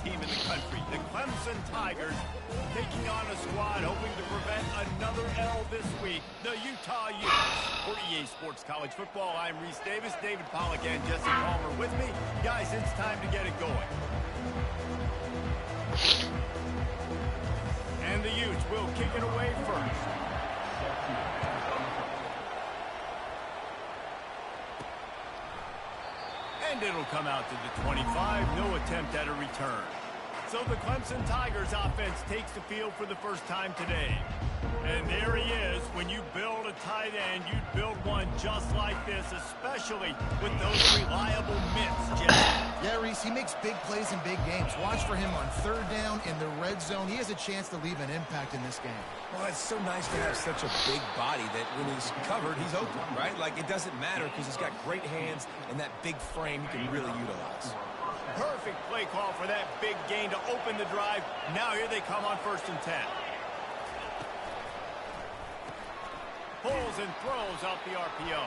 team in the country, the Clemson Tigers, taking on a squad hoping to prevent another L this week, the Utah Utes. For EA Sports College Football, I'm Reese Davis, David Pollack, and Jesse Palmer with me. Guys, it's time to get it going. And the Utes will kick it away first. And it'll come out to the 25. No attempt at a return. So the Clemson Tigers offense takes the field for the first time today. And there he is. When you build a tight end, you build one just like this, especially with those reliable mitts, Jesse. Yeah, Reese, he makes big plays in big games. Watch for him on third down in the red zone. He has a chance to leave an impact in this game. Well, it's so nice to have such a big body that when he's covered, he's open, right? Like, it doesn't matter because he's got great hands and that big frame he can really utilize. Perfect play call for that big gain to open the drive. Now here they come on 1st and 10. Pulls and throws off the RPO.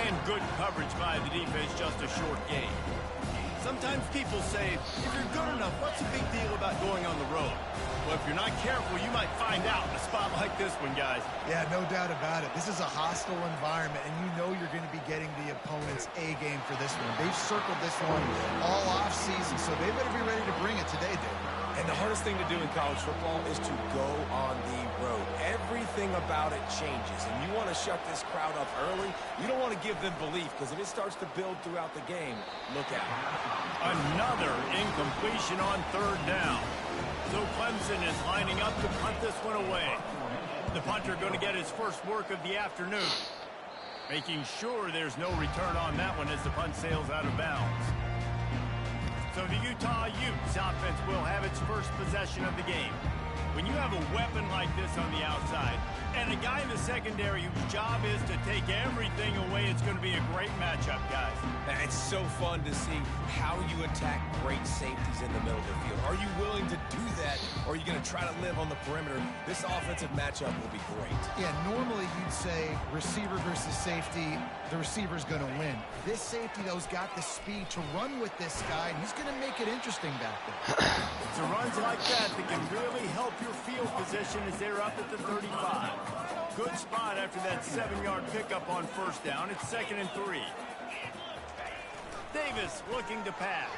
And good coverage by the defense, just a short gain. Sometimes people say, if you're good enough, what's the big deal about going on the road? Well, if you're not careful, you might find out in a spot like this one, guys. Yeah, no doubt about it. This is a hostile environment, and you know you're going to be getting the opponent's A game for this one. They've circled this one all offseason, so they better be ready to bring it today, Dave. And the hardest thing to do in college football is to go on the road. Everything about it changes, and you want to shut this crowd up early. You don't want to give them belief, because if it starts to build throughout the game, look out. Another incompletion on 3rd down. So Clemson is lining up to punt this one away. The punter going to get his first work of the afternoon, making sure there's no return on that one as the punt sails out of bounds. So the Utah Utes offense will have its first possession of the game. When you have a weapon like this on the outside and a guy in the secondary whose job is to take everything away, it's going to be a great matchup, guys. It's so fun to see how you attack great safeties in the middle of the field. Are you willing to do that, or are you going to try to live on the perimeter? This offensive matchup will be great. Yeah, normally you'd say receiver versus safety, the receiver's going to win. This safety, though, has got the speed to run with this guy, and he's going to make it interesting back there. It's runs like that can really help your field position as they're up at the 35. Good spot after that 7-yard pickup on 1st down. It's 2nd and 3. Davis looking to pass.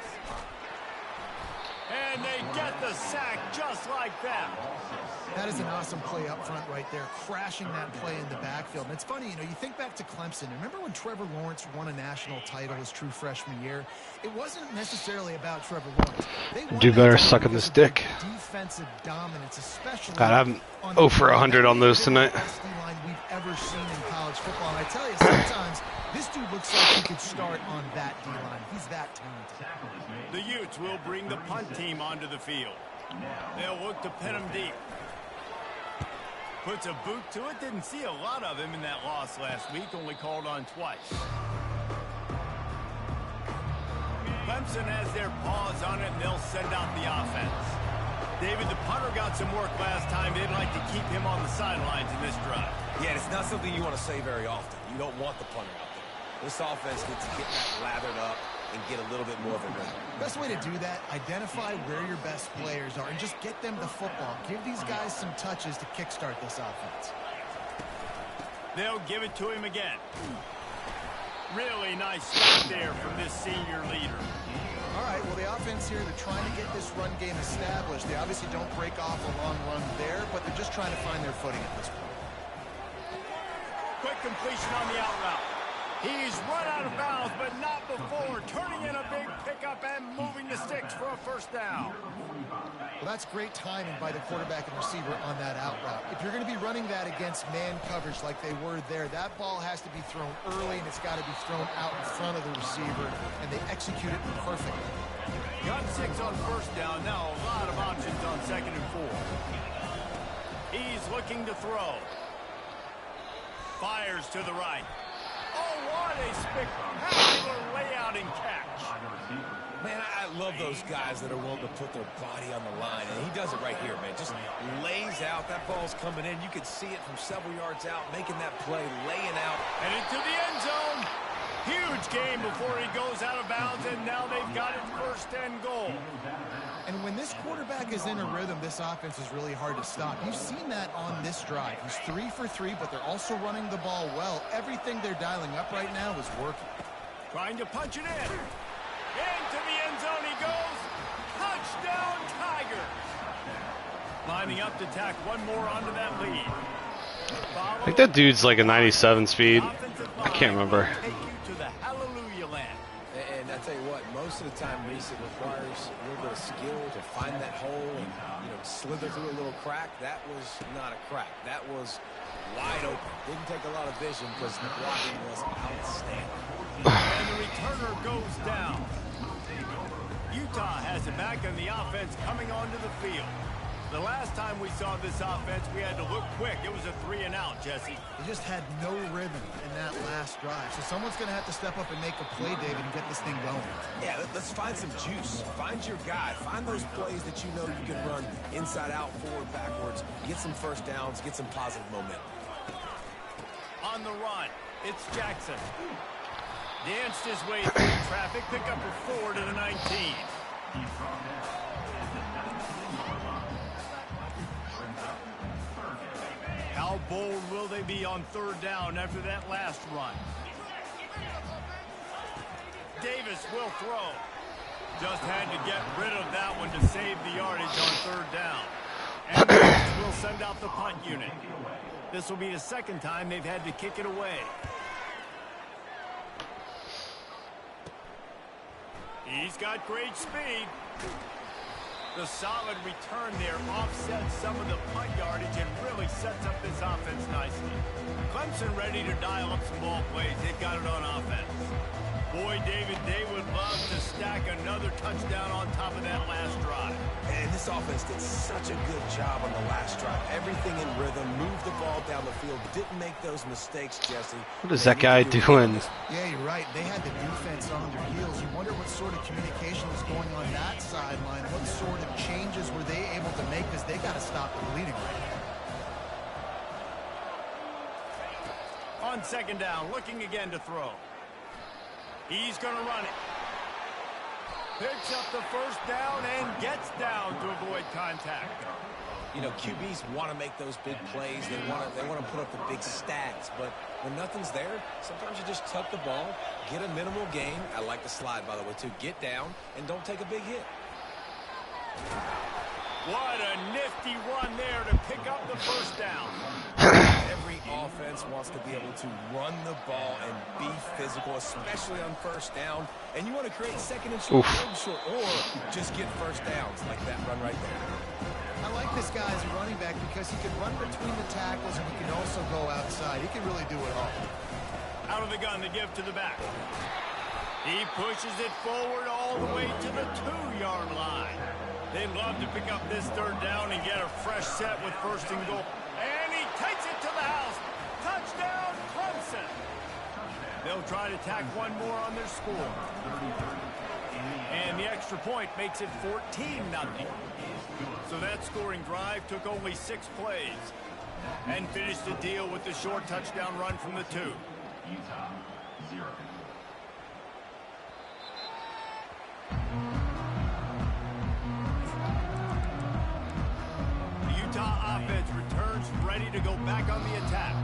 And they get the sack just like that. That is an awesome play up front right there, crashing that play in the backfield. And it's funny, you know, you think back to Clemson. Remember when Trevor Lawrence won a national title his true freshman year? It wasn't necessarily about Trevor Lawrence. Do better sucking this dick. Defensive dominance, especially. God, I'm 0 for 100 on those tonight. Best D-line we've ever seen in college football. And I tell you, sometimes this dude looks like he could start on that D-line. He's that talented. The Utes will bring the punt team onto the field. They'll look to pin him deep. Puts a boot to it. Didn't see a lot of him in that loss last week. Only called on twice. Clemson has their paws on it, and they'll send out the offense. David, the punter got some work last time. They'd like to keep him on the sidelines in this drive. Yeah, it's not something you want to say very often. You don't want the punter out there. This offense needs to get that lathered up and get a little bit more of a rhythm. Best way to do that, identify where your best players are and just get them the football. Give these guys some touches to kickstart this offense. They'll give it to him again. Really nice stop there from this senior leader. All right, well, the offense here, they're trying to get this run game established. They obviously don't break off a long run there, but they're just trying to find their footing at this point. Quick completion on the out route. He's run out of bounds, but not before. Turning in a big pickup and moving the sticks for a 1st down. Well, that's great timing by the quarterback and receiver on that out route. If you're going to be running that against man coverage like they were there, that ball has to be thrown early, and it's got to be thrown out in front of the receiver, and they execute it perfectly. Got 6 on 1st down. Now a lot of options on 2nd and 4. He's looking to throw. Fires to the right. Oh, what a spectacular layout and catch. Man, I love those guys that are willing to put their body on the line, and he does it right here, man. Just lays out. That ball's coming in. You can see it from several yards out, making that play, laying out. And into the end zone. Huge game before he goes out of bounds, and now they've got it 1st and goal. And when this quarterback is in a rhythm, this offense is really hard to stop. You've seen that on this drive. He's 3 for 3, but they're also running the ball well. Everything they're dialing up right now is working. Trying to punch it in. Into the end zone he goes. Touchdown, Tigers. Lining up to tack one more onto that lead. I think that dude's like a 97 speed. I can't remember. Take you to the hallelujah land. And I tell you what, most of the time, Reese, it requires a little bit of skill to find that hole and, slither through a little crack. That was not a crack. That was wide open. Didn't take a lot of vision because the blocking was outstanding. And the returner goes down. Utah has it back on the offense coming onto the field. The last time we saw this offense, we had to look quick. It was a 3-and-out, Jesse. They just had no rhythm in that last drive. So someone's going to have to step up and make a play, David, and get this thing going. Yeah, let's find some juice. Find your guy. Find those plays that you know you can run inside out, forward, backwards. Get some first downs. Get some positive momentum. On the run, it's Jackson. Danced his way through traffic. Pick up a 4 to the 19. How bold will they be on third down after that last run? Davis will throw. Just had to get rid of that one to save the yardage on third down. And Davis will send out the punt unit. This will be the second time they've had to kick it away. He's got great speed. The solid return there offsets some of the punt yardage and really sets up this offense nicely. Clemson ready to dial up some ball plays. They've got it on offense. Boy, David, they would love to stack another touchdown on top of that last drive. And this offense did such a good job on the last drive. Everything in rhythm, moved the ball down the field, didn't make those mistakes, Jesse. What is that guy doing? Yeah, you're right. They had the defense on their heels. You wonder what sort of communication was going on that sideline. What sort of changes were they able to make, because they got to stop the bleeding right now. On second down, looking again to throw. He's going to run it. Picks up the first down and gets down to avoid contact. QBs want to make those big plays. They want to put up the big stats. But when nothing's there, sometimes you just tuck the ball, get a minimal gain. I like the slide, by the way, too. Get down and don't take a big hit. What a nifty run there to pick up the first down. Every offense wants to be able to run the ball and be physical, especially on first down. And you want to create second and short, third and short, or just get first downs like that run right there. I like this guy as a running back because he can run between the tackles and he can also go outside. He can really do it all. Out of the gun, the give to the back. He pushes it forward all the way to the 2-yard line. They'd love to pick up this third down and get a fresh set with first and goal. And he takes it to the house. Touchdown, Clemson. They'll try to tack one more on their score. And the extra point makes it 14-0. So that scoring drive took only 6 plays and finished the deal with the short touchdown run from the 2. Utah 0. Utah offense returns ready to go back on the attack.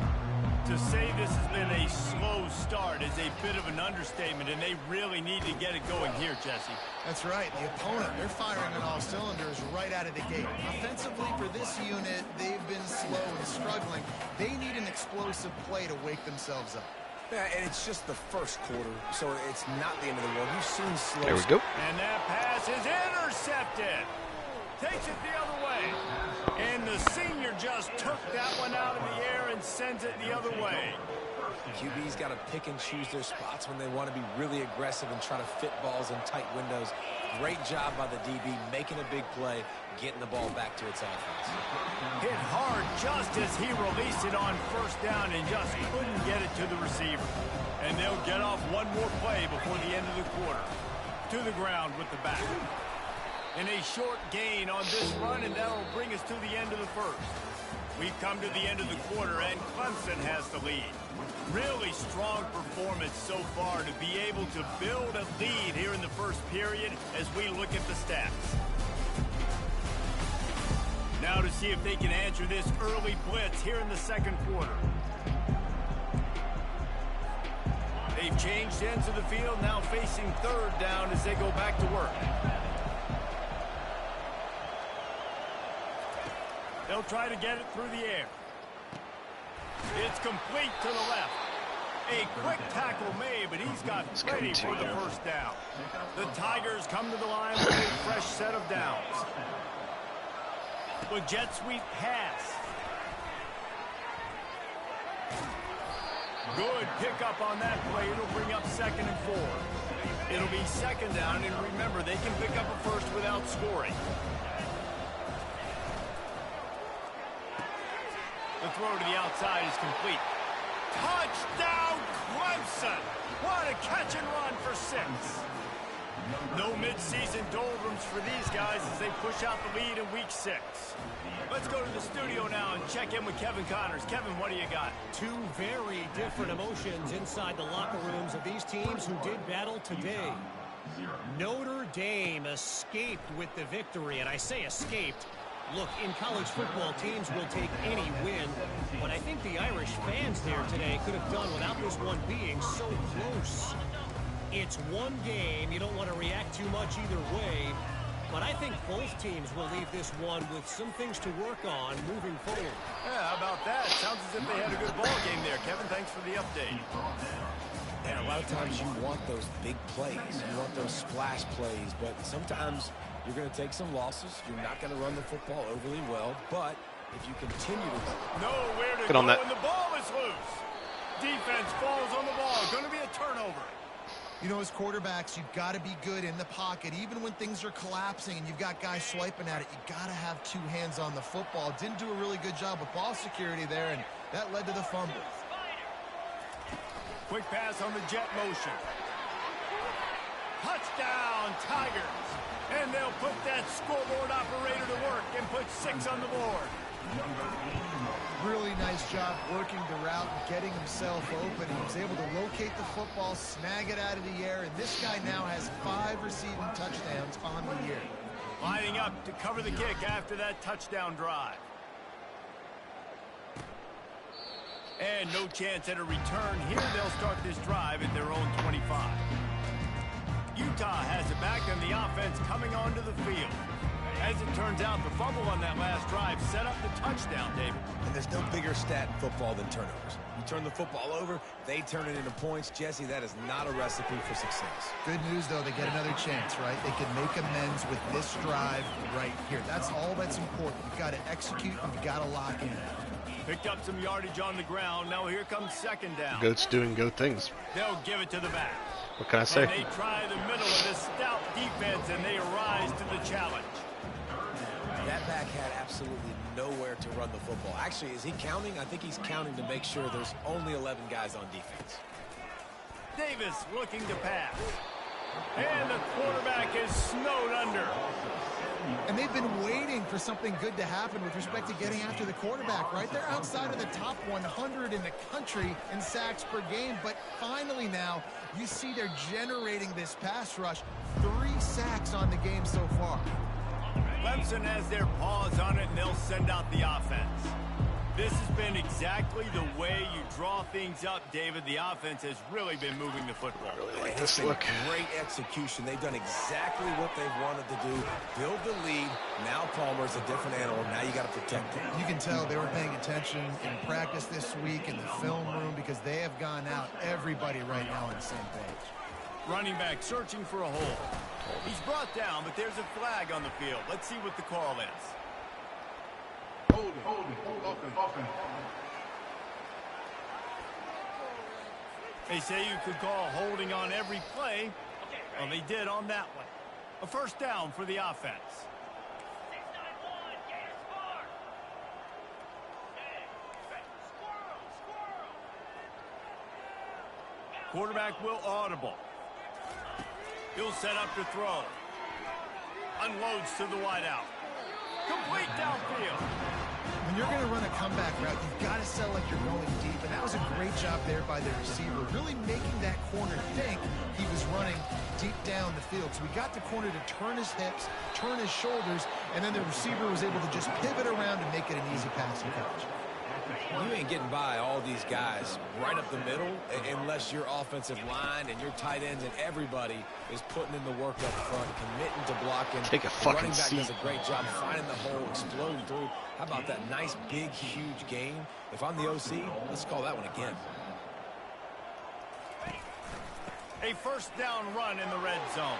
To say this has been a slow start is a bit of an understatement, and they really need to get it going here, Jesse. That's right. The opponent, they're firing on all cylinders right out of the gate. Offensively, for this unit, they've been slow and struggling. They need an explosive play to wake themselves up. Yeah, and it's just the first quarter, so it's not the end of the world. You've seen slow. There we go. And that pass is intercepted. Takes it the other way. And the senior just took that one out of the air and sends it the other way. QB's got to pick and choose their spots when they want to be really aggressive and try to fit balls in tight windows. Great job by the DB making a big play, getting the ball back to its offense. Hit hard just as he released it on first down and just couldn't get it to the receiver. And they'll get off one more play before the end of the quarter. To the ground with the back. And a short gain on this run, and that'll bring us to the end of the first. We've come to the end of the quarter, and Clemson has the lead. Really strong performance so far to be able to build a lead here in the first period as we look at the stats. Now to see if they can answer this early blitz here in the second quarter. They've changed ends of the field, now facing third down as they go back to work. They'll try to get it through the air. It's complete to the left. A quick tackle made, but he's got ready for the first down. The Tigers come to the line with a fresh set of downs. With jet sweep pass. Good pickup on that play. It'll bring up 2nd and 4. It'll be 2nd down, and remember, they can pick up a first without scoring. The throw to the outside is complete. Touchdown, Clemson! What a catch and run for 6. No midseason doldrums for these guys as they push out the lead in week 6. Let's go to the studio now and check in with Kevin Connors. Kevin, what do you got? Two very different emotions inside the locker rooms of these teams who did battle today. Notre Dame escaped with the victory, and I say escaped. Look, in college football, teams will take any win, but I think the Irish fans there today could have done without this one being so close. It's one game. You don't want to react too much either way, but I think both teams will leave this one with some things to work on moving forward. Yeah, how about that? Sounds as if they had a good ball game there. Kevin, thanks for the update. And a lot of times you want those big plays. You want those splash plays, but sometimes you're going to take some losses. You're not going to run the football overly well, but if you continue to... Nowhere to Get go on that. when the ball is loose. Defense falls on the ball. Going to be a turnover. You know, as quarterbacks, you've got to be good in the pocket. Even when things are collapsing and you've got guys swiping at it, you got to have 2 hands on the football. Didn't do a really good job with ball security there, and that led to the fumble. Quick pass on the jet motion. Touchdown, Tigers. And they'll put that scoreboard operator to work and put 6 on the board. Really nice job working the route and getting himself open. He was able to locate the football, snag it out of the air, and this guy now has 5 receiving touchdowns on the year. Lining up to cover the kick after that touchdown drive. And no chance at a return here. They'll start this drive at their own 25. Utah has it back, and the offense coming onto the field. As it turns out, the fumble on that last drive set up the touchdown, David. And there's no bigger stat in football than turnovers. You turn the football over, they turn it into points. Jesse, that is not a recipe for success. Good news, though, they get another chance, right? They can make amends with this drive right here. That's all that's important. You've got to execute, and you've got to lock in. Picked up some yardage on the ground. Now here comes 2nd down. Goats doing goat things. They'll give it to the back. What can I say? And they try the middle of this stout defense, and they rise to the challenge. That back had absolutely nowhere to run the football. Actually, is he counting? I think he's counting to make sure there's only 11 guys on defense. Davis looking to pass. And the quarterback is snowed under. And they've been waiting for something good to happen with respect to getting after the quarterback, right? They're outside of the top 100 in the country in sacks per game, but finally now you see they're generating this pass rush. 3 sacks on the game so far. Clemson has their paws on it, and they'll send out the offense. This has been exactly the way you draw things up, David. The offense has really been moving the football. Like this look. Great execution. They've done exactly what they've wanted to do. Build the lead. Now Palmer's a different animal. Now you got to protect him. You can tell they were paying attention in practice this week in the film room because they have gone out, everybody right now on the same page. Running back searching for a hole. He's brought down, but there's a flag on the field. Let's see what the call is. Hold offense. They say you could call holding on every play. Well, they did on that one. A first down for the offense. Quarterback will audible. He'll set up to throw. Unloads to the wideout. Complete downfield. When you're going to run a comeback route, you've got to sell like you're going deep, and that was a great job there by the receiver, really making that corner think he was running deep down the field. So he got the corner to turn his hips, turn his shoulders, and then the receiver was able to just pivot around and make it an easy passing catch. You ain't getting by all these guys right up the middle unless your offensive line and your tight ends and everybody is putting in the work up front, committing to blocking. Take a The fucking running back seat. does a great job finding the hole, exploding through. How about that nice, big, huge gain? If I'm the OC, let's call that one again. A first down run in the red zone.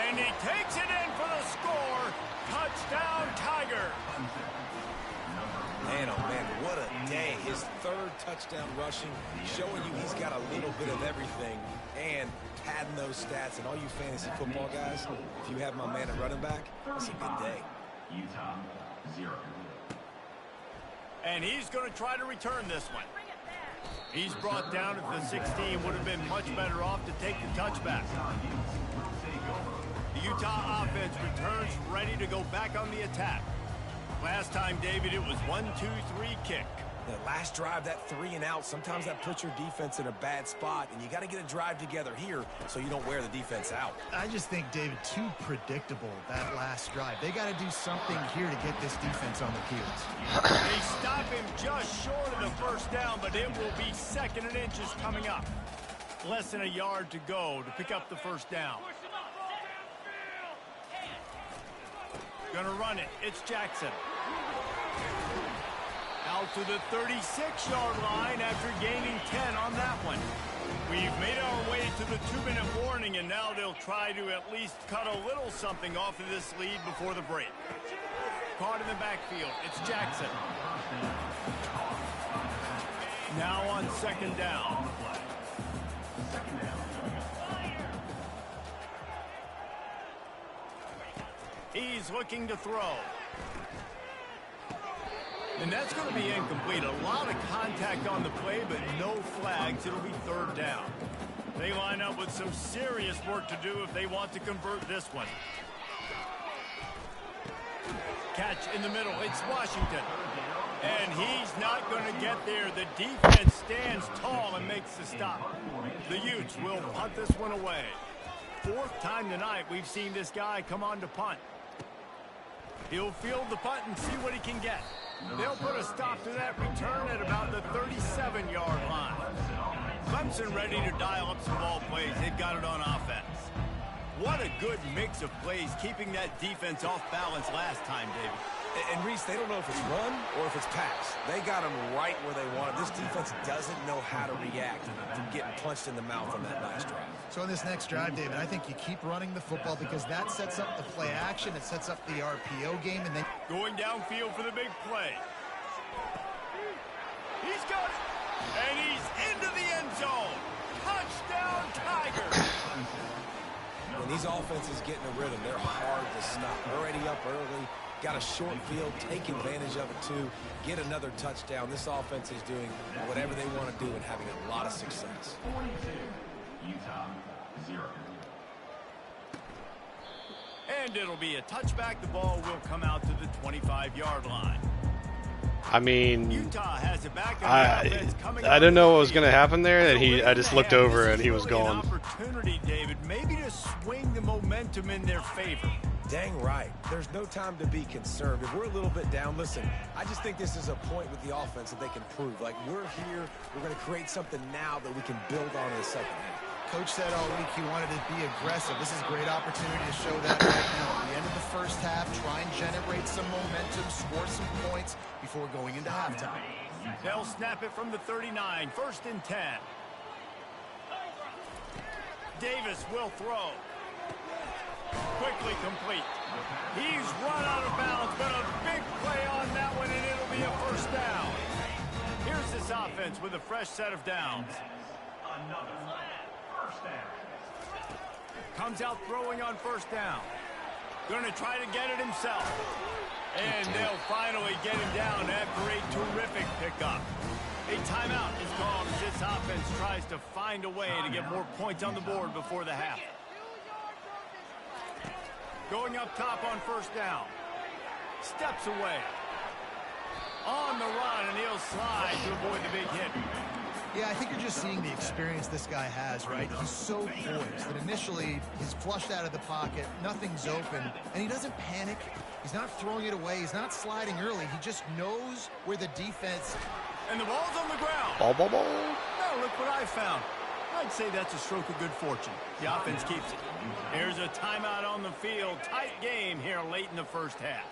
And he takes it in for the score. Touchdown, Tiger. Man, oh man, what a day. His third touchdown rushing, showing you he's got a little bit of everything and padding those stats. And all you fantasy football guys, if you have my man at running back, it's a good day. Utah, 0. And he's going to try to return this one. He's brought down at the 16. Would have been much better off to take the touchback. The Utah offense returns ready to go back on the attack. Last time, David, it was 1-2-3 kick. The last drive, that 3 and out, sometimes that puts your defense in a bad spot, and you got to get a drive together here so you don't wear the defense out. I just think, David, too predictable, that last drive. They got to do something here to get this defense on the heels. They stop him just short of the first down, but it will be 2nd and inches coming up. Less than a yard to go to pick up the first down. Gonna run it. It's Jackson. Out to the 36-yard line after gaining 10 on that one. We've made our way to the 2-minute warning, and now they'll try to at least cut a little something off of this lead before the break. Caught in the backfield. It's Jackson. Now on 2nd down. He's looking to throw. And that's going to be incomplete. A lot of contact on the play, but no flags. It'll be 3rd down. They line up with some serious work to do if they want to convert this one. Catch in the middle. It's Washington. And he's not going to get there. The defense stands tall and makes the stop. The Utes will punt this one away. 4th time tonight we've seen this guy come on to punt. He'll field the punt and see what he can get. They'll put a stop to that return at about the 37-yard line. Clemson ready to dial up some ball plays. They've got it on offense. What a good mix of plays, keeping that defense off balance last time, David. And Reese, they don't know if it's run or if it's pass. They got them right where they want it. This defense doesn't know how to react to getting punched in the mouth on that nice drive. So in this next drive, David, I think you keep running the football because that sets up the play action. It sets up the RPO game. And then going downfield for the big play. He's got it. And he's into the end zone. Touchdown, Tigers. When these offenses get in a rhythm, they're hard to stop. Already up early. Got a short field, take advantage of it too, get another touchdown. This offense is doing whatever they want to do and having a lot of success. 42, Utah, 0. And it'll be a touchback. The ball will come out to the 25-yard line. I mean, Utah has it back on the offense coming I didn't know what was going to happen there, and I just looked over and he was An gone. opportunity, David, maybe to swing the momentum in their favor. Dang right. There's no time to be concerned. If we're a little bit down, listen, I just think this is a point with the offense that they can prove. Like, we're here, we're going to create something now that we can build on in the second half. Coach said all week he wanted to be aggressive. This is a great opportunity to show that right now. At the end of the first half, try and generate some momentum, score some points before going into halftime. They'll snap it from the 39, 1st and 10. Davis will throw. Quickly complete. He's run out of bounds, but a big play on that one, and it'll be a 1st down. Here's this offense with a fresh set of downs. Another 1st down. Comes out throwing on 1st down. Going to try to get it himself. And they'll finally get him down after a terrific pickup. A timeout is called as this offense tries to find a way to get more points on the board before the half. Going up top on 1st down. Steps away. On the run, and he'll slide to avoid the big hit. Yeah, I think you're just seeing the experience this guy has, right? He's so poised that initially he's flushed out of the pocket, nothing's open, and he doesn't panic. He's not throwing it away. He's not sliding early. He just knows where the defense... And the ball's on the ground. Ball, ball, ball. Now look what I found. I'd say that's a stroke of good fortune. The offense keeps it. Here's a timeout on the field. Tight game here late in the first half.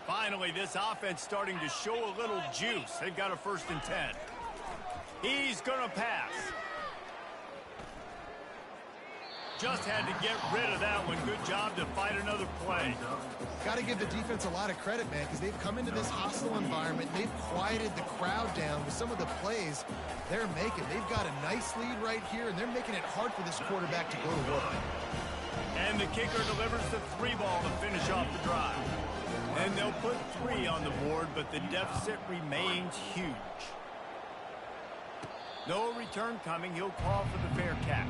Finally, this offense starting to show a little juice. They've got a 1st and 10. He's going to pass. Just had to get rid of that one. Good job to fight another play. Got to give the defense a lot of credit, man, because they've come into this hostile environment. They've quieted the crowd down with some of the plays they're making. They've got a nice lead right here, and they're making it hard for this quarterback to go to work. And the kicker delivers the 3 ball to finish off the drive. And they'll put 3 on the board, but the deficit remains huge. No return coming. He'll call for the fair catch.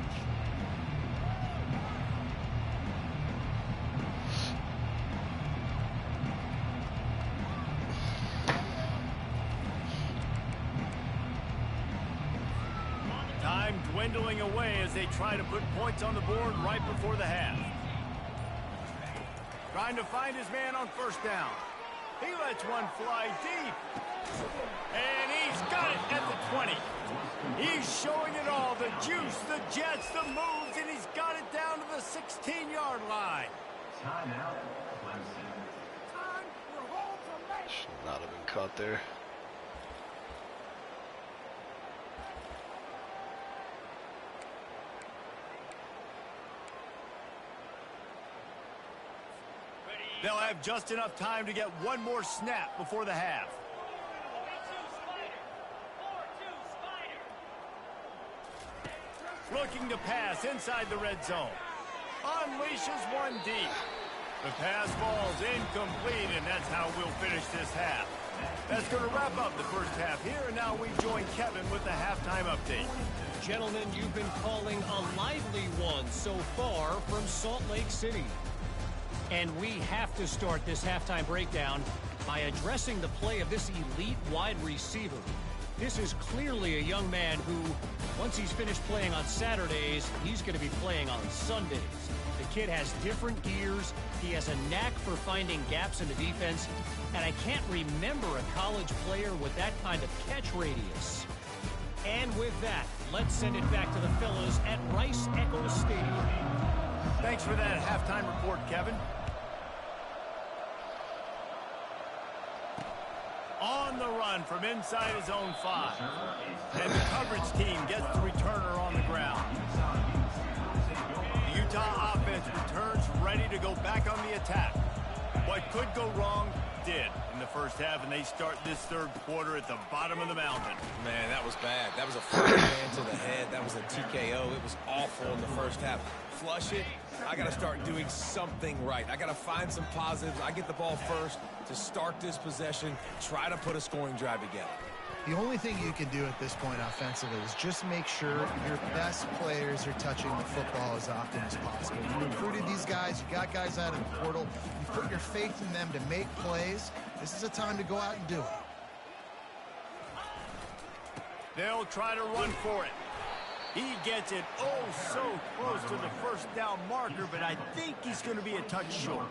Time dwindling away as they try to put points on the board right before the half. Trying to find his man on 1st down. He lets one fly deep. And he's got it at the 20. He's showing it all. The juice, the jets, the moves, and he's got it down to the 16-yard line. Timeout, Clemson. Should not have been caught there. They'll have just enough time to get one more snap before the half. Looking to pass inside the red zone. Unleashes one deep. The pass ball's incomplete, and that's how we'll finish this half. That's going to wrap up the first half here, and now we join Kevin with the halftime update. Gentlemen, you've been calling a lively one so far from Salt Lake City. And we have to start this halftime breakdown by addressing the play of this elite wide receiver. This is clearly a young man who, once he's finished playing on Saturdays, he's going to be playing on Sundays. The kid has different gears. He has a knack for finding gaps in the defense. And I can't remember a college player with that kind of catch radius. And with that, let's send it back to the fellas at Rice-Eccles Stadium. Thanks for that halftime report, Kevin. On the run from inside his own 5. And the coverage team gets the returner on the ground. The Utah offense returns ready to go back on the attack. What could go wrong did in the first half, and they start this 3rd quarter at the bottom of the mountain. Man, that was bad. That was a flash man to the head. That was a TKO. It was awful in the first half. Flush it. I got to start doing something right. I got to find some positives. I get the ball first to start this possession, try to put a scoring drive together. The only thing you can do at this point offensively is just make sure your best players are touching the football as often as possible. You recruited these guys. You got guys out of the portal. You put your faith in them to make plays. This is a time to go out and do it. They'll try to run for it. He gets it so close to the 1st down marker, but I think he's going to be a touch short.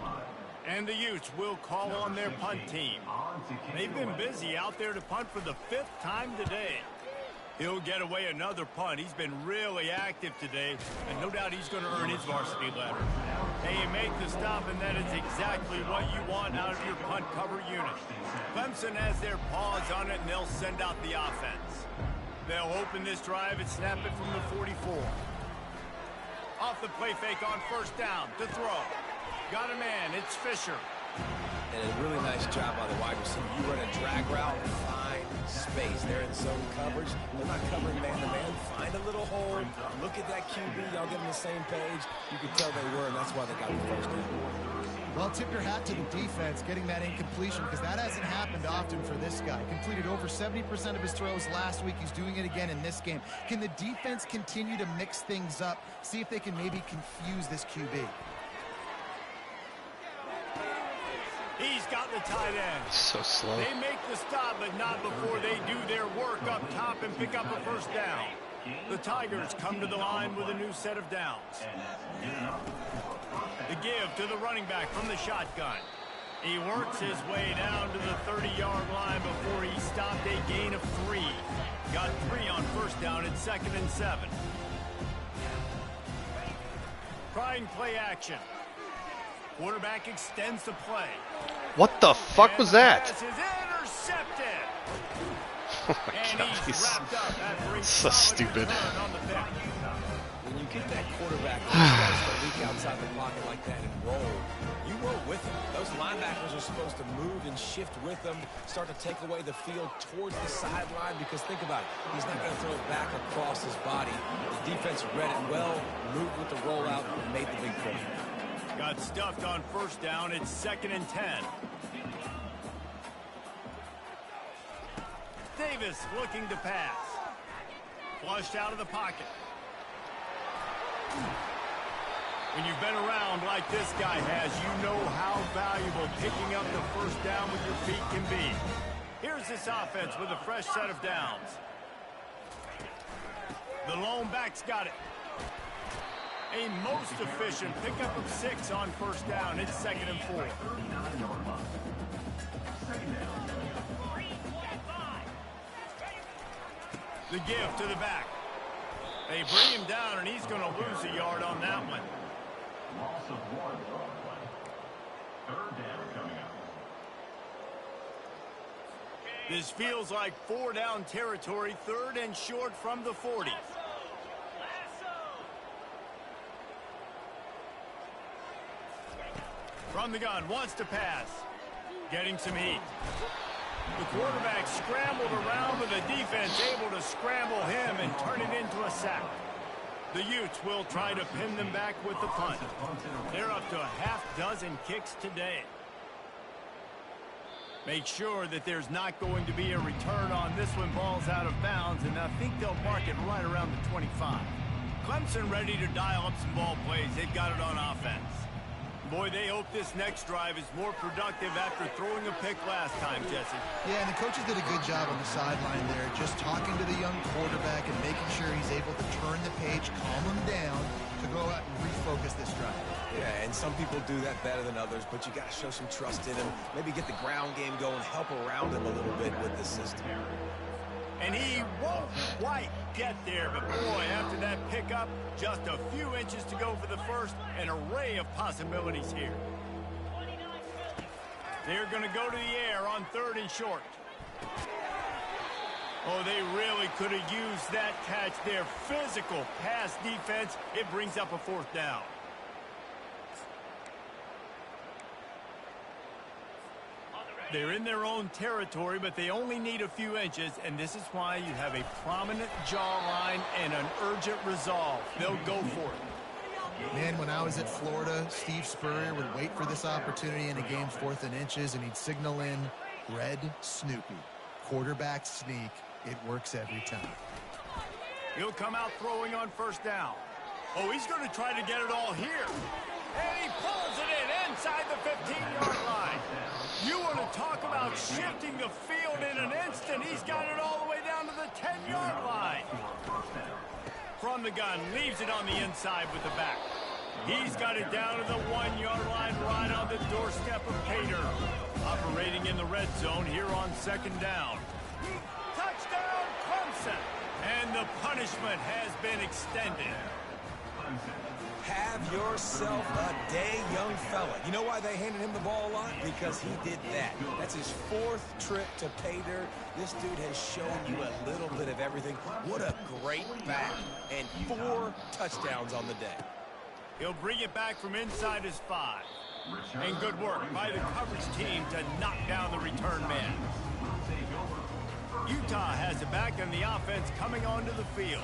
And the Utes will call on their punt team. They've been busy out there to punt for the 5th time today. He'll get away another punt. He's been really active today, and no doubt he's going to earn his varsity letter. Hey, you make the stop, and that is exactly what you want out of your punt cover unit. Clemson has their paws on it, and they'll send out the offense. They'll open this drive and snap it from the 44. Off the play fake on 1st down to throw. Got a man. It's Fisher. And a really nice job by the wide receiver. You run a drag route, find space. They're in zone coverage. They're not covering man-to-man. Find a little hole. Look at that QB. Y'all get on the same page. You can tell they were, and that's why they got the 1st down. Well, tip your hat to the defense getting that incompletion, because that hasn't happened often for this guy. Completed over 70% of his throws last week. He's doing it again in this game. Can the defense continue to mix things up, see if they can maybe confuse this QB? He's got the tight end. So slow. They make the stop, but not before they do their work up top and pick up a first down. The Tigers come to the line with a new set of downs. The give to the running back from the shotgun. He works his way down to the 30-yard line before he stopped a gain of 3. Got 3 on first down at 2nd and 7. Trying play action. Quarterback extends the play. What the fuck was that? Pass is intercepted. Oh my And god, he's he's wrapped up after a so solid stupid. return on the pick. When you get that quarterback that starts to leak outside the pocket like that and roll, you roll with him. Those linebackers are supposed to move and shift with them, start to take away the field towards the sideline, because think about it. He's not going to throw it back across his body. The defense read it well, moved with the rollout, and made the big play. Got stuffed on first down. It's 2nd and 10. Davis looking to pass. Flushed out of the pocket. When you've been around like this guy has, you know how valuable picking up the first down with your feet can be. Here's this offense with a fresh set of downs. The lone back's got it. A most efficient pickup of 6 on first down. It's 2nd and 4. The give to the back. They bring him down, and he's going to lose a yard on that one. Loss of 1 on the play. 3rd down coming up. This feels like 4-down territory, 3rd and short from the 40. From the gun, wants to pass. Getting some heat. The quarterback scrambled around, but the defense able to scramble him and turn it into a sack. The Utes will try to pin them back with the punt. They're up to a half-dozen kicks today. Make sure that there's not going to be a return on this when ball's out of bounds, and I think they'll mark it right around the 25. Clemson ready to dial up some ball plays. They've got it on offense. Boy, they hope this next drive is more productive after throwing a pick last time, Jesse. Yeah, and the coaches did a good job on the sideline there, just talking to the young quarterback and making sure he's able to turn the page, calm him down, to go out and refocus this drive. Yeah, and some people do that better than others, but you got to show some trust in him. Maybe get the ground game going, help around him a little bit with the system. And he won't quite get there, but boy, after that pickup, just a few inches to go for the first, an array of possibilities here. They're going to go to the air on 3rd and short. Oh, they really could have used that catch there. Physical pass defense. It brings up a 4th down. They're in their own territory, but they only need a few inches, and this is why you have a prominent jawline and an urgent resolve. They'll go for it. Man, when I was at Florida, Steve Spurrier would wait for this opportunity in a game's 4th and inches, and he'd signal in Red Snoopy. Quarterback sneak. It works every time. He'll come out throwing on first down. Oh, he's going to try to get it all here. And he pulls it in inside the 15-yard line. You want to talk about shifting the field in an instant. He's got it all the way down to the 10-yard line. From the gun, leaves it on the inside with the back. He's got it down to the 1-yard line, right on the doorstep of Pater. Operating in the red zone here on 2nd down. Touchdown, Clemson. And the punishment has been extended. Have yourself a day, young fella. You know why they handed him the ball a lot? Because he did that. That's his 4th trip to pay dirt. This dude has shown you a little bit of everything. What a great back. And 4 touchdowns on the day. He'll bring it back from inside his 5. And good work by the coverage team to knock down the return man. Utah has it back, and the offense coming onto the field.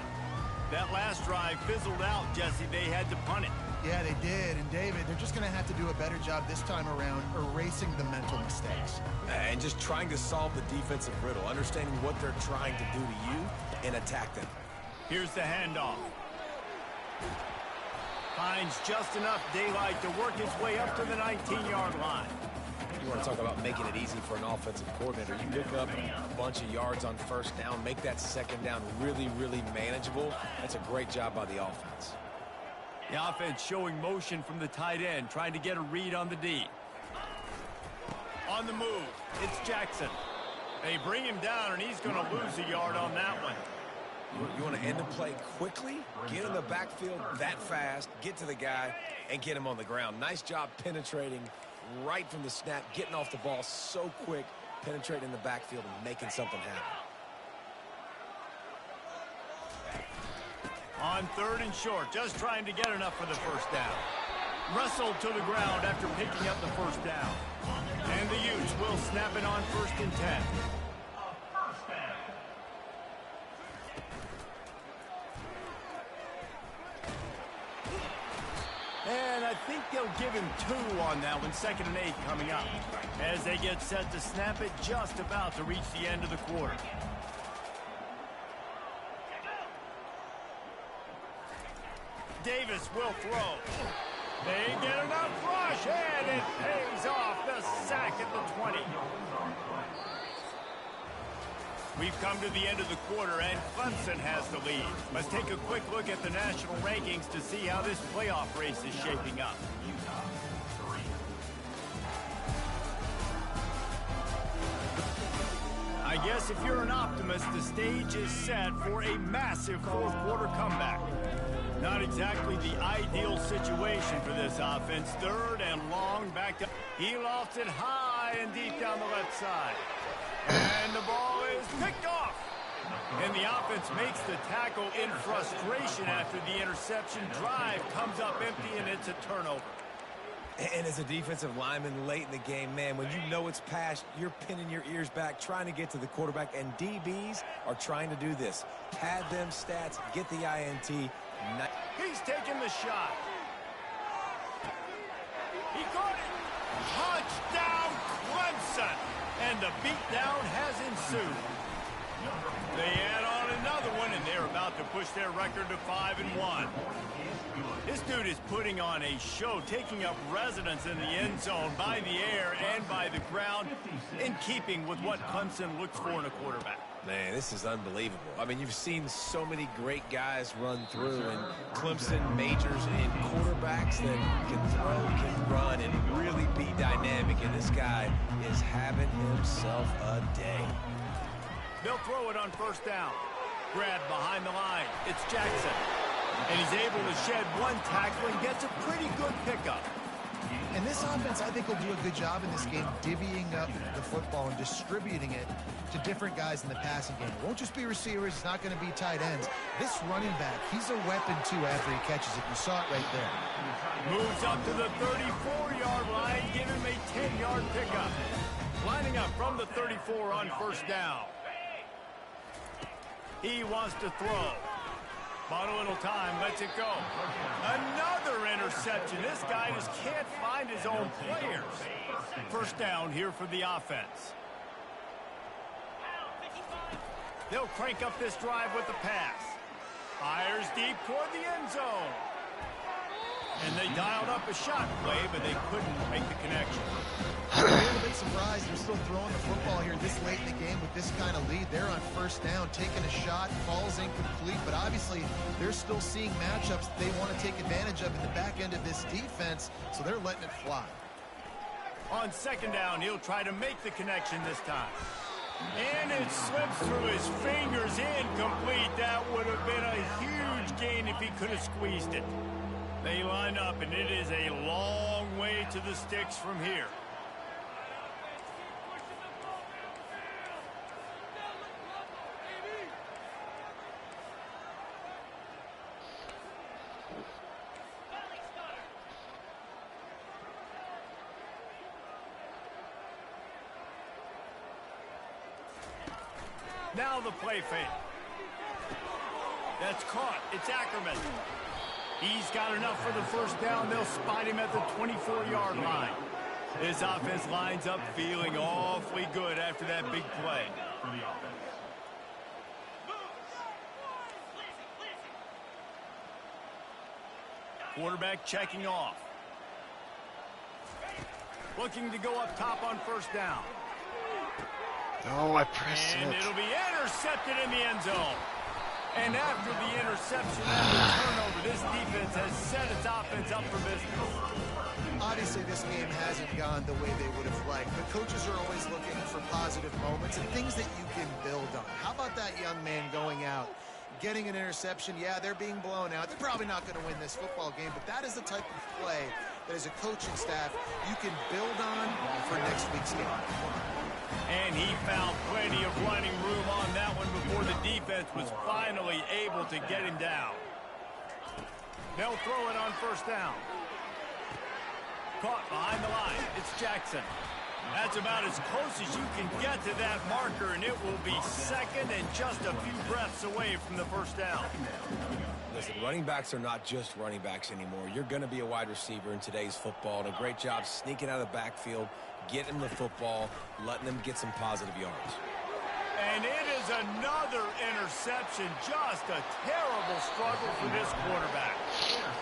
That last drive fizzled out, Jesse. They had to punt it. Yeah, they did. And, David, they're just going to have to do a better job this time around erasing the mental mistakes. And just trying to solve the defensive riddle, understanding what they're trying to do to you and attack them. Here's the handoff. Finds just enough daylight to work his way up to the 19-yard line. You are to talk about making it easy for an offensive coordinator. You pick up a bunch of yards on first down, make that second down really, really manageable. That's a great job by the offense. The offense showing motion from the tight end, trying to get a read on the D. On the move, it's Jackson. They bring him down, and he's going to lose a yard on that one. You want to end the play quickly, get in the backfield that fast, get to the guy, and get him on the ground. Nice job penetrating right from the snap, getting off the ball so quick, penetrating the backfield and making something happen. On 3rd and short, just trying to get enough for the first down. Wrestled to the ground after picking up the first down. And the Utes will snap it on 1st and 10. And I think they'll give him 2 on that one, 2nd and 8 coming up. As they get set to snap it, just about to reach the end of the quarter. Davis will throw. They get enough rush, and it pays off. The sack at the 20. We've come to the end of the quarter, and Clemson has the lead. Let's take a quick look at the national rankings to see how this playoff race is shaping up. I guess if you're an optimist, the stage is set for a massive 4th quarter comeback. Not exactly the ideal situation for this offense. 3rd and long, back to... He lofts it high and deep down the left side. And the ball is picked off. And the offense makes the tackle in frustration after the interception. Drive comes up empty, and it's a turnover. And as a defensive lineman late in the game, man, when you know it's past, you're pinning your ears back, trying to get to the quarterback, and DBs are trying to do this. Pad them stats, get the INT. He's taking the shot. He got it. Touchdown, Clemson. And the beatdown has ensued. They add on another one, and they're about to push their record to 5-1. This dude is putting on a show, taking up residence in the end zone by the air and by the ground, in keeping with what Clemson looks for in a quarterback. Man, this is unbelievable. I mean, you've seen so many great guys run through, and Clemson majors in quarterbacks that can throw, can run, and really be dynamic, and this guy is having himself a day. They'll throw it on 1st down. Grabbed behind the line. It's Jackson. And he's able to shed 1 tackle and gets a pretty good pickup. And this offense, I think, will do a good job in this game divvying up the football and distributing it to different guys in the passing game. It won't just be receivers. It's not going to be tight ends. This running back, he's a weapon, too, after he catches it. You saw it right there. Moves up to the 34-yard line, give him a 10-yard pickup. Lining up from the 34 on 1st down. He wants to throw. Bought a little time, lets it go. Another interception. This guy just can't find his own players. 1st down here for the offense. They'll crank up this drive with the pass. Fires deep toward the end zone. And they dialed up a shot play, but they couldn't make the connection. I'm a little bit surprised they're still throwing the football here this late in the game with this kind of lead. They're on 1st down, taking a shot, falls incomplete, but obviously they're still seeing matchups that they want to take advantage of in the back end of this defense, so they're letting it fly. On 2nd down, he'll try to make the connection this time. And it slips through his fingers, incomplete. That would have been a huge gain if he could have squeezed it. They line up, and it is a long way to the sticks from here. Now the play fake. That's caught. It's Ackerman. He's got enough for the 1st down. They'll spot him at the 24-yard line. This offense lines up feeling awfully good after that big play. Quarterback checking off. Looking to go up top on first down. Oh, I pressed And it. it'll be intercepted in the end zone. And after the interception and the turnover, this defense has set its offense up for business. Obviously, this game hasn't gone the way they would have liked, but coaches are always looking for positive moments and things that you can build on. How about that young man going out, getting an interception? Yeah, they're being blown out. They're probably not going to win this football game, but that is the type of play that as a coaching staff you can build on for next week's game. And he found plenty of running room on that one before the defense was finally able to get him down. They'll throw it on first down. Caught behind the line. It's Jackson. That's about as close as you can get to that marker, and it will be second and just a few breaths away from the first down. Listen, running backs are not just running backs anymore. You're going to be a wide receiver in today's football, and a great job sneaking out of the backfield, getting the football, letting them get some positive yards. And it is another interception. Just a terrible struggle for this quarterback.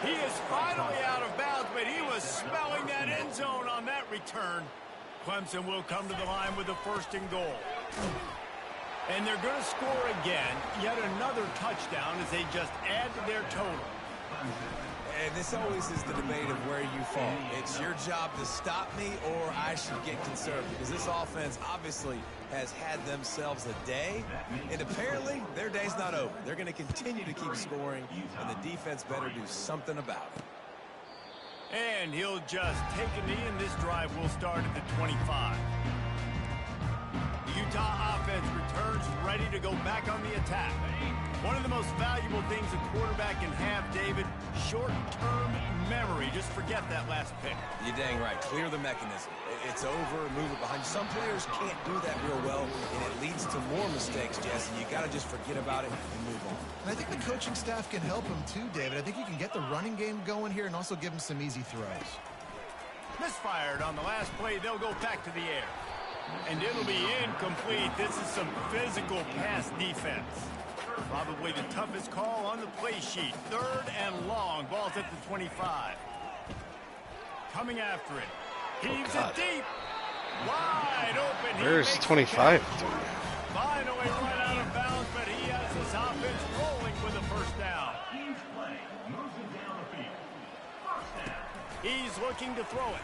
He is finally out of bounds, but he was smelling that end zone on that return. Clemson will come to the line with a first and goal. And they're going to score again. Yet another touchdown as they just add to their total. And this always is the debate of where you fall. It's your job to stop me, or I should get conservative. Because this offense obviously has had themselves a day, and apparently their day's not over. They're going to continue to keep scoring, and the defense better do something about it. And he'll just take a knee, and this drive will start at the 25. The Utah offense returns ready to go back on the attack. One of the most valuable things a quarterback can have, David, short-term memory. Just forget that last pick. You're dang right. Clear the mechanism. It's over, move it behind you. Some players can't do that real well, and it leads to more mistakes, Jesse. You got to just forget about it and move on. And I think the coaching staff can help him too, David. I think you can get the running game going here and also give him some easy throws. Misfired on the last play. They'll go back to the air. And it'll be incomplete. This is some physical pass defense. Probably the toughest call on the play sheet. Third and long. Ball's at the 25. Coming after it. Heaves it deep. Wide open. Where's 25? Finally run out of bounds, but he has his offense rolling with a first down. Huge play. Moves it down the field. First down. He's looking to throw it.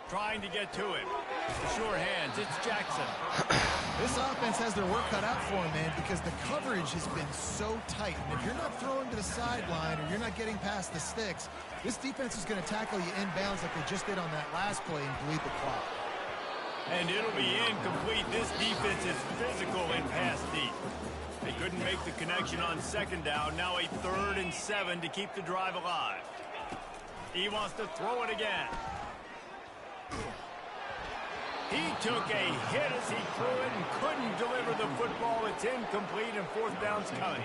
Trying to get to it. Sure hands. It's Jackson. This offense has their work cut out for him, man, because the coverage has been so tight. And if you're not throwing to the sideline or you're not getting past the sticks, this defense is going to tackle you inbounds like they just did on that last play and bleed the clock. And it'll be incomplete. This defense is physical and pass deep. They couldn't make the connection on second down. Now a 3rd and 7 to keep the drive alive. He wants to throw it again. He took a hit as he threw it and couldn't deliver the football. It's incomplete and 4th down's coming.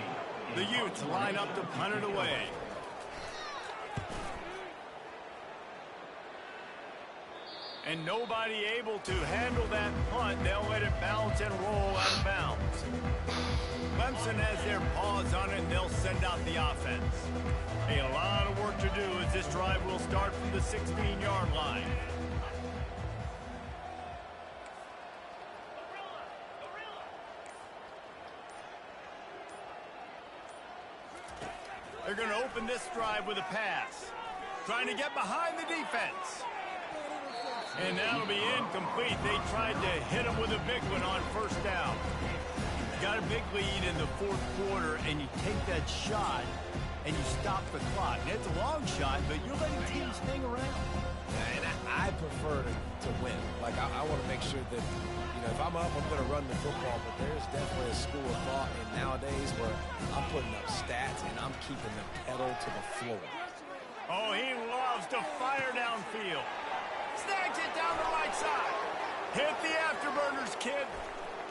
The Utes line up to punt it away. And nobody able to handle that punt. They'll let it bounce and roll out of bounds. Clemson has their paws on it, and they'll send out the offense. A lot of work to do as this drive will start from the 16-yard line. They're going to open this drive with a pass. Trying to get behind the defense. And that'll be incomplete. They tried to hit him with a big one on first down. Got a big lead in the 4th quarter, and you take that shot, and you stop the clock. And it's a long shot, but you're letting teams hang around. And I prefer to win. Like, I want to make sure that, you know, if I'm up, I'm going to run the football. But there's definitely a school of thought in nowadays where I'm putting up stats and I'm keeping the pedal to the floor. Oh, he loves to fire downfield. Snags it down the right side. Hit the afterburners, kid.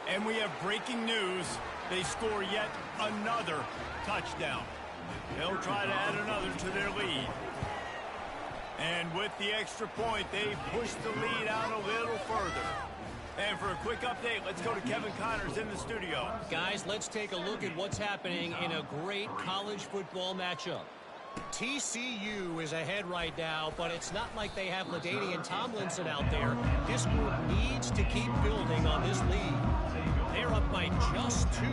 And we have breaking news. They score yet another touchdown. They'll try to add another to their lead. And with the extra point, they push the lead out a little further. And for a quick update, let's go to Kevin Connors in the studio. Guys, let's take a look at what's happening in a great college football matchup. TCU is ahead right now, but it's not like they have LaDainian Tomlinson out there. This group needs to keep building on this lead. They're up by just 2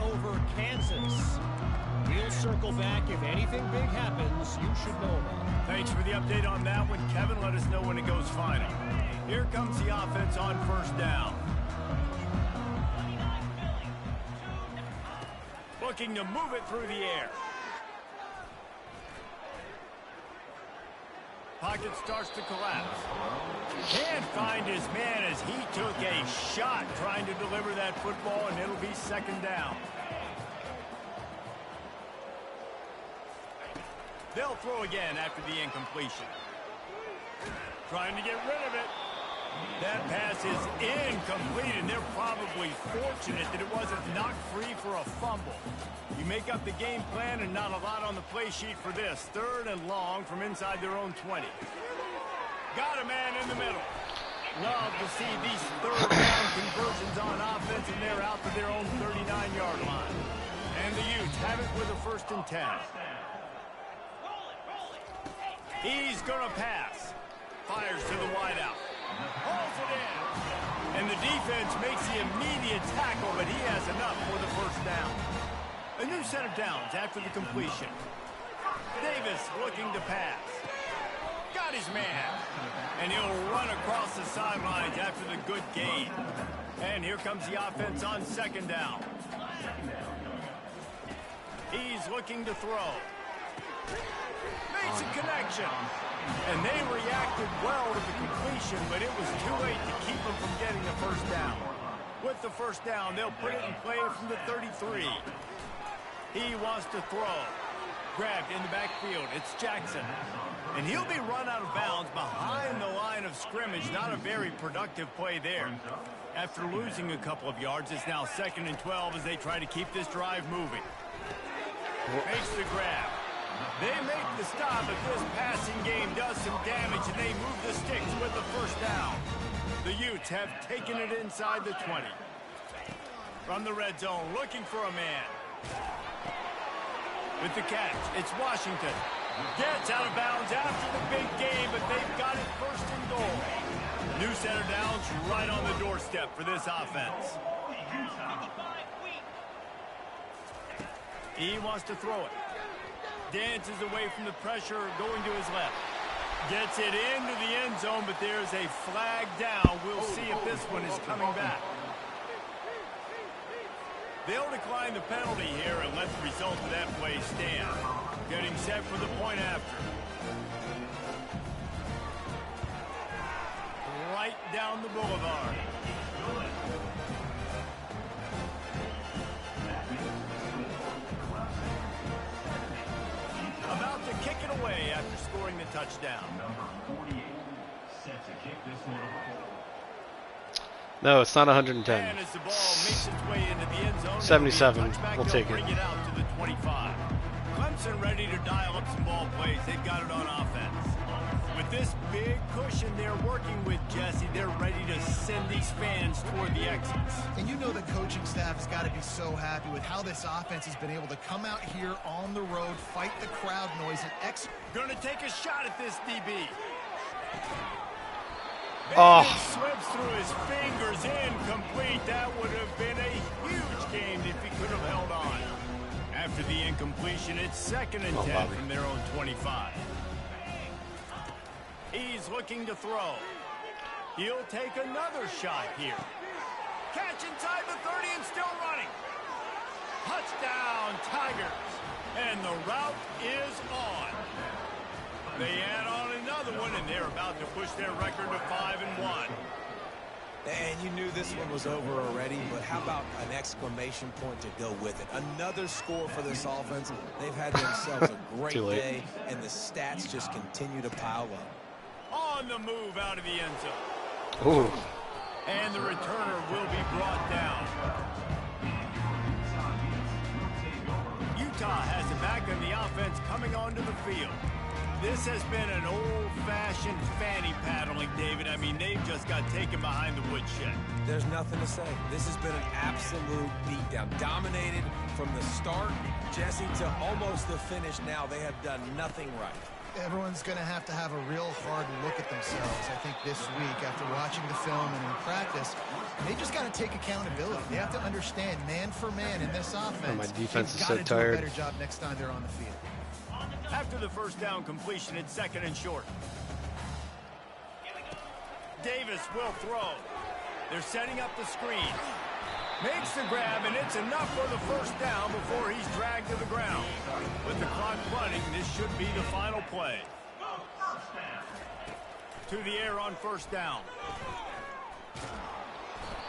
over Kansas. We'll circle back. If anything big happens, you should know about it. Thanks for the update on that one, Kevin. Let us know when it goes final. Here comes the offense on first down. Looking to move it through the air. Pocket starts to collapse. Can't find his man as he took a shot trying to deliver that football, and it'll be second down. They'll throw again after the incompletion. Trying to get rid of it. That pass is incomplete, and they're probably fortunate that it wasn't knocked free for a fumble. You make up the game plan and not a lot on the play sheet for this. 3rd and long from inside their own 20. Got a man in the middle. Love to see these 3rd down conversions on offense, and they're out to their own 39-yard line. And the Utes have it with a 1st and 10. He's going to pass. Fires to the wideout. Holds it in. And the defense makes the immediate tackle, but he has enough for the 1st down. A new set of downs after the completion. Davis looking to pass. Got his man. And he'll run across the sidelines after the good gain. And here comes the offense on 2nd down. He's looking to throw. Makes a connection. And they reacted well to the completion, but it was too late to keep them from getting the 1st down. With the 1st down, they'll put it in play from the 33. He wants to throw. Grabbed in the backfield. It's Jackson. And he'll be run out of bounds behind the line of scrimmage. Not a very productive play there. After losing a couple of yards, it's now 2nd and 12 as they try to keep this drive moving. Makes the grab. They make the stop, but this passing game does some damage, and they move the sticks with the 1st down. The Utes have taken it inside the 20. From the red zone, looking for a man. With the catch, it's Washington. Gets out of bounds after the big game, but they've got it 1st and goal. New set of downs right on the doorstep for this offense. He wants to throw it. Dances away from the pressure, going to his left. Gets it into the end zone, but there's a flag down. We'll see if this one is coming back. They'll decline the penalty here and let the result of that play stand. Getting set for the point after. Right down the boulevard. About to kick it away after scoring the touchdown. Number 48, set to kick this one away. No, it's not 110. And as the ball makes its way into the end zone, 77. We'll take it. Bring it out to the 25. Clemson ready to dial up some ball plays. They've got it on offense. With this big cushion they're working with, Jesse, they're ready to send these fans toward the exits. And you know the coaching staff has got to be so happy with how this offense has been able to come out here on the road, fight the crowd noise, and Gonna take a shot at this DB. Oh. Slips through his fingers, incomplete. That would have been a huge game if he could have held on. After the incompletion, it's 2nd and 10 from their own 25. He's looking to throw. He'll take another shot here. Catch inside the 30 and still running. Touchdown, Tigers. And the route is on. They add on another one, and they're about to push their record to 5-1. And you knew this one was over already, but how about an exclamation point to go with it? Another score for this offense. They've had themselves a great day, and the stats just continue to pile up. On the move out of the end zone. Ooh. And the returner will be brought down. Utah has it back on the offense coming onto the field. This has been an old-fashioned fanny paddling, David. I mean, they've just got taken behind the woodshed. There's nothing to say. This has been an absolute beatdown. Dominated from the start, Jesse, to almost the finish now. They have done nothing right. Everyone's going to have a real hard look at themselves, I think, this week after watching the film and in practice. And they just got to take accountability. They have to understand, man for man in this offense, my defense is so do a tired. better job next time they're on the field. After the first down completion, it's 2nd and short. Davis will throw. They're setting up the screen. Makes the grab, and it's enough for the first down before he's dragged to the ground. With the clock running, this should be the final play. To the air on first down.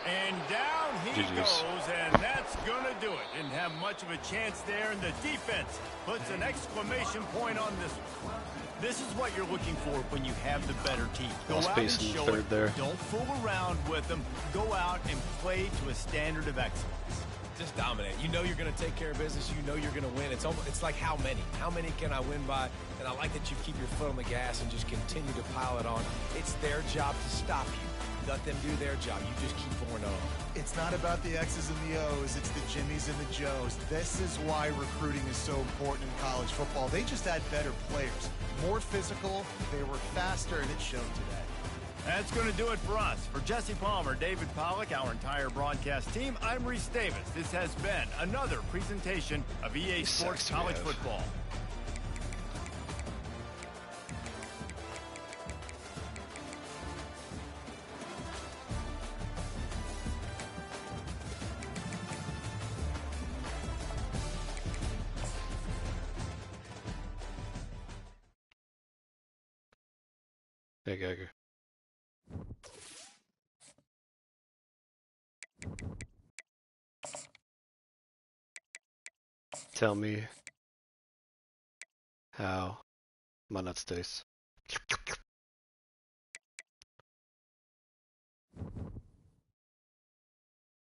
And down he goes, and that's going to do it. Didn't have much of a chance there, and the defense puts an exclamation point on this one. This is what you're looking for when you have the better team. Go out and show it. Don't fool around with them. Go out and play to a standard of excellence. Just dominate. You know you're going to take care of business. You know you're going to win. It's like how many? How many can I win by? And I like that you keep your foot on the gas and just continue to pile it on. It's their job to stop you. Let them do their job. You just keep pouring on. It's not about the X's and the O's. It's the Jimmies and the Joes. This is why recruiting is so important in college football. They just had better players. More physical, they were faster, and it showed today. That's going to do it for us. For Jesse Palmer, David Pollack, our entire broadcast team, I'm Reese Davis. This has been another presentation of EA Sports College Football. Hey, Geiger. Tell me how my nuts taste.